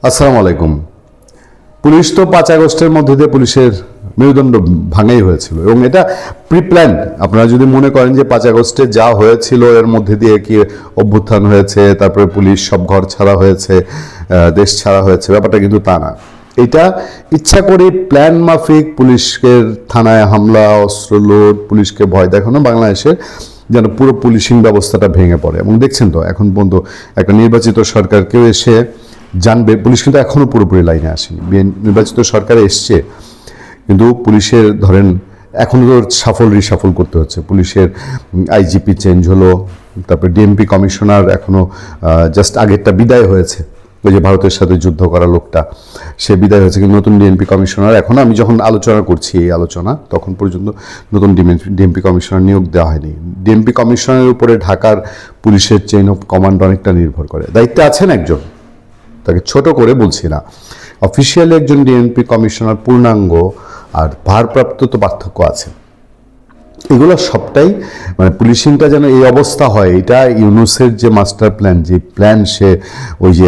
আসসালামু আলাইকুম। পুলিশ তো 5 আগস্টের মধ্যে দিয়ে পুলিশের মেরুদণ্ড ভাঙাই হয়েছিল এবং এটা প্রিপ্ল্যান। আপনারা যদি মনে করেন যে 5 আগস্টে যা হয়েছিল এর মধ্যে দিয়ে কি অভ্যুত্থান হয়েছে, তারপরে পুলিশ সব ঘর ছাড়া হয়েছে, দেশ ছাড়া হয়েছে, ব্যাপারটা কিন্তু তা না। এটা ইচ্ছা করে প্ল্যান মাফিক পুলিশের থানায় হামলা, অস্ত্র লোড, পুলিশকে ভয় দেখানো, বাংলাদেশের যেন পুরো পুলিশিং ব্যবস্থাটা ভেঙে পড়ে। এবং দেখছেন তো এখন পর্যন্ত একটা নির্বাচিত সরকার কেউ এসে জানবে, পুলিশ কিন্তু এখনও পুরোপুরি লাইনে আসেনি। নির্বাচিত সরকার এসছে কিন্তু পুলিশের ধরেন এখনও তো রিসাফল করতে হচ্ছে। পুলিশের আইজিপি চেঞ্জ হলো, তারপরে ডিএমপি কমিশনার এখনও জাস্ট আগেরটা বিদায় হয়েছে, ওই যে ভারতের সাথে যুদ্ধ করা লোকটা, সে বিদায় হয়েছে। কিন্তু নতুন ডিএমপি কমিশনার এখন আমি যখন আলোচনা করছি এই আলোচনা, তখন পর্যন্ত নতুন ডিএমপি কমিশনার নিয়োগ দেওয়া হয়নি। ডিএমপি কমিশনারের উপরে ঢাকার পুলিশের চেইন অফ কমান্ড অনেকটা নির্ভর করে। দায়িত্বে আছেন একজন, তাকে ছোট করে বলছি না, অফিসিয়ালি একজন ডিএমপি কমিশনার পূর্ণাঙ্গ আর ভারপ্রাপ্ত তো পার্থক্য আছে। এগুলো সবটাই মানে পুলিশিংটা যেন এই অবস্থা হয়, এটা ইউনুসের যে মাস্টার প্ল্যান, যে প্ল্যান সে ওই যে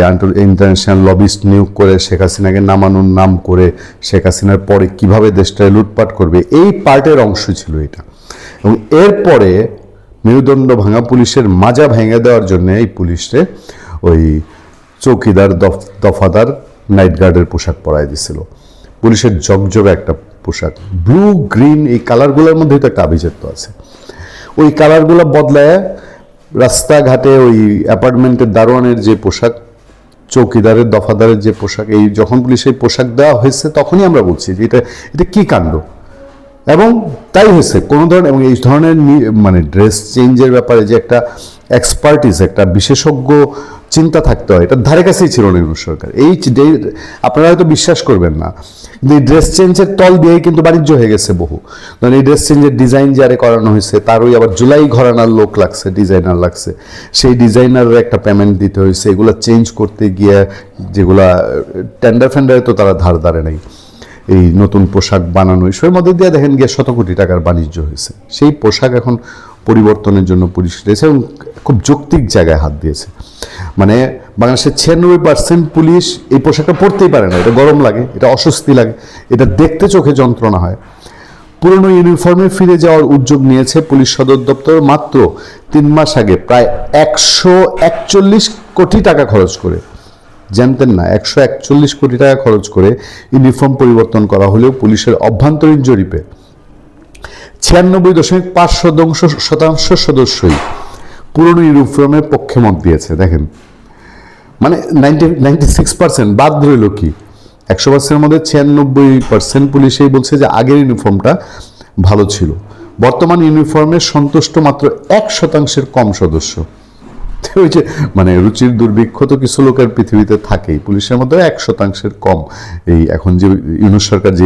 ইন্টারন্যাশনাল লবিস্ট নিয়োগ করে শেখ হাসিনাকে নামানোর নাম করে শেখ হাসিনার পরে কিভাবে দেশটায় লুটপাট করবে, এই পার্টের অংশ ছিল এটা। এবং এরপরে মেরুদণ্ড ভাঙা পুলিশের মাজা ভেঙে দেওয়ার জন্য এই পুলিশে ওই চৌকিদার দফাদার নাইট গার্ডের পোশাক পরাই দিছিল। পুলিশের জগজগ একটা পোশাক, ব্লু গ্রিন, এই কালারগুলোর মধ্যেই তো একটা আভিজাত্য আছে। ওই কালারগুলো বদলায় রাস্তাঘাটে ওই অ্যাপার্টমেন্টের দারোয়ানের যে পোশাক, চৌকিদারের দফাদারের যে পোশাক, এই যখন পুলিশের পোশাক দেওয়া হয়েছে তখনই আমরা বলছি যে এটা কী কাণ্ড। এবং তাই হয়েছে কোনো ধরনের, এবং এই ধরনের মানে ড্রেস চেঞ্জের ব্যাপারে যে একটা এক্সপার্টিস, একটা বিশেষজ্ঞ চিন্তা থাকতে হয়, এটার ধারে কাছেই ছিল না ইউনুস সরকার। আপনারা হয়তো বিশ্বাস করবেন না, কিন্তু এই ড্রেস চেঞ্জের তল দিয়েই কিন্তু বাণিজ্য হয়ে গেছে বহু। ধরেন এই ড্রেস চেঞ্জের ডিজাইন যারে করানো হয়েছে তারই আবার জুলাই ঘরানার লোক লাগছে, ডিজাইনার লাগছে, সেই ডিজাইনারের একটা পেমেন্ট দিতে হয়েছে। এগুলো চেঞ্জ করতে গিয়ে যেগুলা টেন্ডার ফেন্ডারে তো তারা ধার ধারে নেই, এই নতুন পোশাক বানানো এসবের মধ্যে দিয়ে দেখেন গিয়ে শত কোটি টাকার বাণিজ্য হয়েছে। সেই পোশাক এখন পরিবর্তনের জন্য পুলিশ রয়েছে এবং খুব যৌক্তিক জায়গায় হাত দিয়েছে। মানে বাংলাদেশের 96% পুলিশ এই পোশাকটা পরতেই পারে না, এটা গরম লাগে, এটা অস্বস্তি লাগে, এটা দেখতে চোখে যন্ত্রণা হয়। পুরনো ইউনিফর্মে ফিরে যাওয়ার উদ্যোগ নিয়েছে পুলিশ সদর দপ্তর মাত্র 3 মাস আগে প্রায় 141 কোটি টাকা খরচ করে। জানতেন না, 141 কোটি টাকা খরচ করে ইউনিফর্ম পরিবর্তন করা হলেও পুলিশের অভ্যন্তরীণ জরিপে 96.5% সদস্যই পুরনো ইউনিফর্মের পক্ষে মত দিয়েছে। দেখেন, মানে 96% বাদ রইল কি, 100%-এর মধ্যে 96% পুলিশেই বলছে যে আগের ইউনিফর্মটা ভালো ছিল। বর্তমান ইউনিফর্মে সন্তুষ্ট মাত্র 1% কম সদস্য। ওই যে মানে রুচির দুর্ভিক্ষ তো কিছু লোকের পৃথিবীতে থাকেই, পুলিশের মধ্যে 1% কম এই এখন যে ইউনুস সরকার যে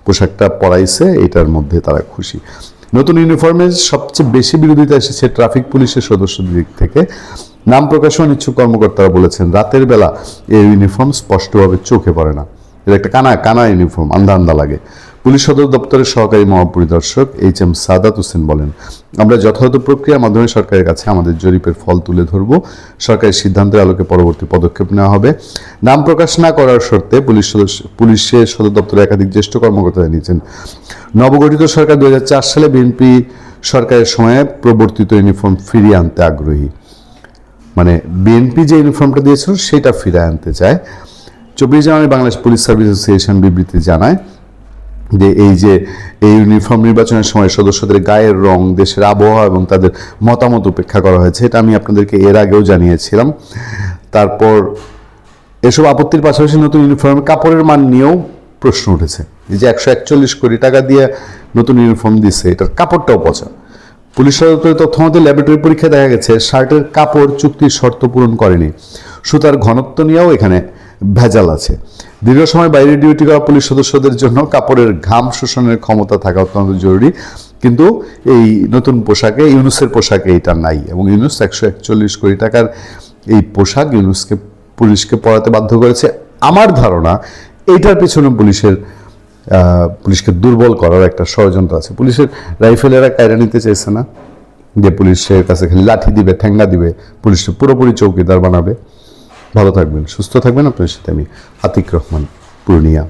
পোশাকটা পরাইছে এটার মধ্যে তারা খুশি। নতুন ইউনিফর্মের সবচেয়ে বেশি বিরোধিতা এসেছে ট্রাফিক পুলিশের সদস্যদের দিক থেকে। নাম প্রকাশে অনিচ্ছুক কর্মকর্তারা বলেছেন, রাতের বেলা এই ইউনিফর্ম স্পষ্টভাবে চোখে পড়ে না, এটা একটা কানা ইউনিফর্ম, আন্দা আন্দা লাগে। পুলিশ সদর দপ্তরের সহকারী মহাপরিদর্শক এইচ.এম. সাদাত হোসেন বলেন, আমরা যথাযথ প্রক্রিয়ার মাধ্যমে সরকারের কাছে আমাদের জরিপের ফল তুলে ধরব। সরকারের সিদ্ধান্তের আলোকে পরবর্তী পদক্ষেপ নেওয়া হবে। নাম প্রকাশ না করার শর্তে পুলিশের সদর দপ্তরের একাধিক জ্যেষ্ঠ কর্মকর্তা জানিয়েছেন, নবগঠিত সরকার 2004 সালে বিএনপি সরকারের সময়ে প্রবর্তিত ইউনিফর্ম ফিরিয়ে আনতে আগ্রহী। মানে বিএনপি যে ইউনিফর্মটা দিয়েছিল সেটা ফিরিয়ে আনতে চায়। 24 জানুয়ারি বাংলাদেশ পুলিশ সার্ভিস অ্যাসোসিয়েশন বিবৃতি জানায় যে এই ইউনিফর্ম নির্বাচনের সময় সদস্যদের গায়ের রং, দেশের আবহাওয়া এবং তাদের মতামত উপেক্ষা করা হয়েছে। এটা আমি আপনাদেরকে এর আগেও জানিয়েছিলাম। তারপর এসব আপত্তির পাশাপাশি নতুন ইউনিফর্মের কাপড়ের মান নিয়েও প্রশ্ন উঠেছে। এই যে 141 কোটি টাকা দিয়ে নতুন ইউনিফর্ম দিচ্ছে, এটার কাপড়টাও পচা। পুলিশ সদপ্তরের তথ্য মতে ল্যাবরেটরি পরীক্ষায় দেখা গেছে শার্টের কাপড় চুক্তির শর্ত পূরণ করেনি। সুতার ঘনত্ব নিয়েও এখানে ভেজাল আছে। দীর্ঘ সময় বাইরে ডিউটি করা পুলিশ সদস্যদের জন্য কাপড়ের ঘাম শোষণের ক্ষমতা থাকা অত্যন্ত জরুরি, কিন্তু এই নতুন পোশাকে, ইউনুসের পোশাকে এটা নাই। এবং ইউনুস 141 কোটি টাকার এই পোশাক পুলিশকে পরাতে বাধ্য করেছে। আমার ধারণা এইটার পেছনে পুলিশকে দুর্বল করার একটা ষড়যন্ত্র আছে। পুলিশের রাইফেলেরা কায়রা নিতে চাইছে না, যে পুলিশের কাছে খালি লাঠি দিবে, ঠেঙ্গা দিবে, পুলিশকে পুরোপুরি চৌকিদার বানাবে। ভালো থাকবেন, সুস্থ থাকবেন। আপনার সাথে আমি আতিক রহমান, পূর্ণিয়া।